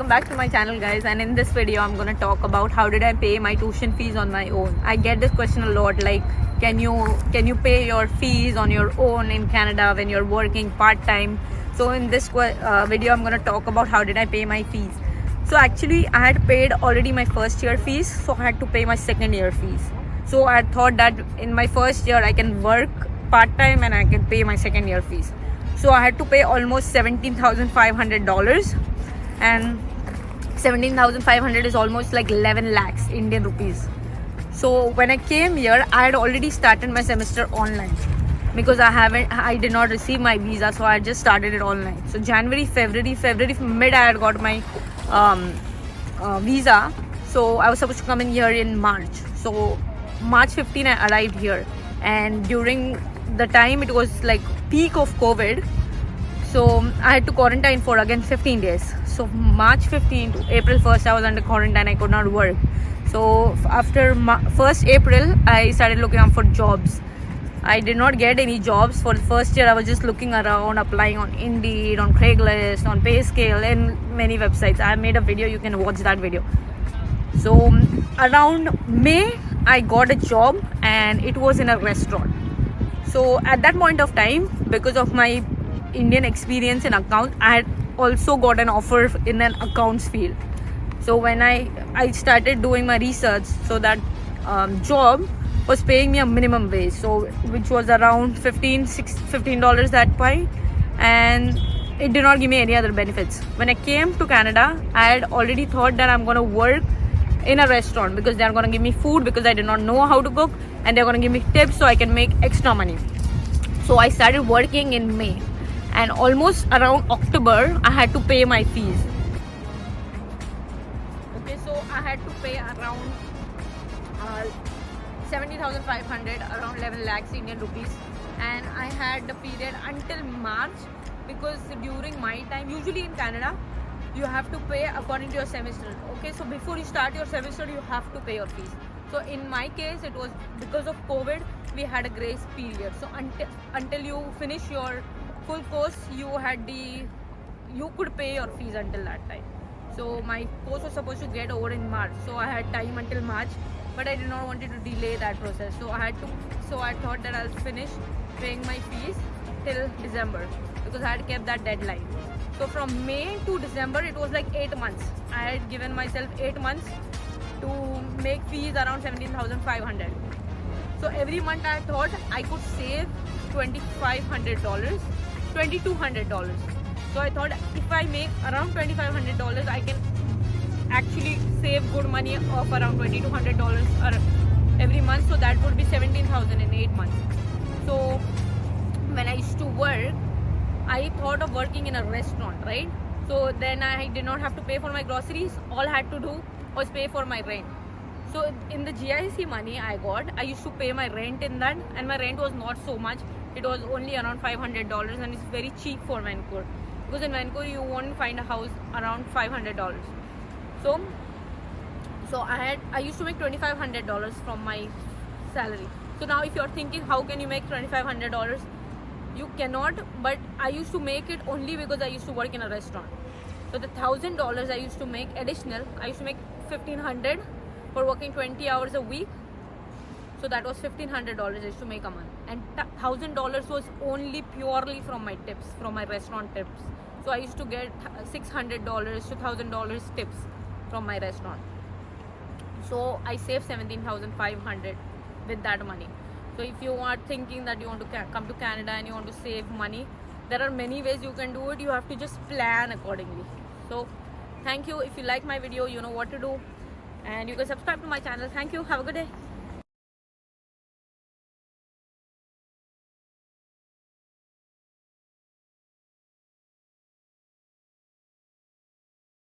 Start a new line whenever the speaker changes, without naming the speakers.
welcome back to my channel, guys. And in this video I'm gonna talk about how did I pay my tuition fees on my own. I get this question a lot, like can you pay your fees on your own in Canada when you're working part-time? So in this video I'm gonna talk about how did I pay my fees. So actually I had paid already my first year fees, so I had to pay my second year fees. So I thought that in my first year I can work part-time and I can pay my second year fees. So I had to pay almost $17,500, and 17,500 is almost like 11 lakhs Indian rupees. So when I came here, I had already started my semester online because I did not receive my visa, so I just started it online. So January, February mid I had got my visa. So I was supposed to come in here in March. So March 15 I arrived here, and during the time it was like peak of COVID, so I had to quarantine for again 15 days. So March 15 to April 1st I was under quarantine. I could not work. So after 1st April I started looking out for jobs. I did not get any jobs for the first year. I was just looking around, applying on Indeed, on Craigslist, on Payscale, and many websites. I made a video, you can watch that video. So around May I got a job, and it was in a restaurant. So at that point of time, because of my Indian experience in account, I had also got an offer in an accounts field. So when I started doing my research, so that job was paying me a minimum wage, so which was around $15 that point, and it did not give me any other benefits. When I came to Canada, I had already thought that I'm gonna work in a restaurant because they're gonna give me food, because I did not know how to cook, and they're gonna give me tips so I can make extra money. So I started working in May, and almost around October I had to pay my fees. Okay, so I had to pay around 70,500, around 11 lakhs Indian rupees, and I had the period until March, because during my time, usually in Canada you have to pay according to your semester. Okay, so before you start your semester you have to pay your fees. So in my case it was because of COVID, we had a grace period. So until you finish your full course, you could pay your fees until that time. So my course was supposed to get over in March, so I had time until March, but I did not want to delay that process. So I thought that I'll finish paying my fees till December, because I had kept that deadline. So from May to December it was like 8 months. I had given myself 8 months to make fees around 17,500. So every month I thought I could save $2,500, $2,200. So I thought if I make around $2,500, I can actually save good money of around $2,200 every month. So that would be 17,000 in 8 months. So when I used to work, I thought of working in a restaurant, right? So then I did not have to pay for my groceries. All I had to do was pay for my rent. So in the GIC money I got, I used to pay my rent in that, and my rent was not so much. It was only around $500, and it's very cheap for Vancouver, because in Vancouver you won't find a house around $500. So I used to make $2,500 from my salary. So now if you're thinking how can you make $2,500, you cannot, but I used to make it only because I used to work in a restaurant. So the $1,000 I used to make additional, I used to make $1,500 for working 20 hours a week. So that was $1,500 I used to make a month, and $1,000 was only purely from my tips, from my restaurant tips. So I used to get $600 to $1,000 tips from my restaurant. So I saved 17,500 with that money. So if you are thinking that you want to come to Canada and you want to save money, there are many ways you can do it. You have to just plan accordingly. So thank you. If you like my video, you know what to do, and you can subscribe to my channel. Thank you. Have a good day.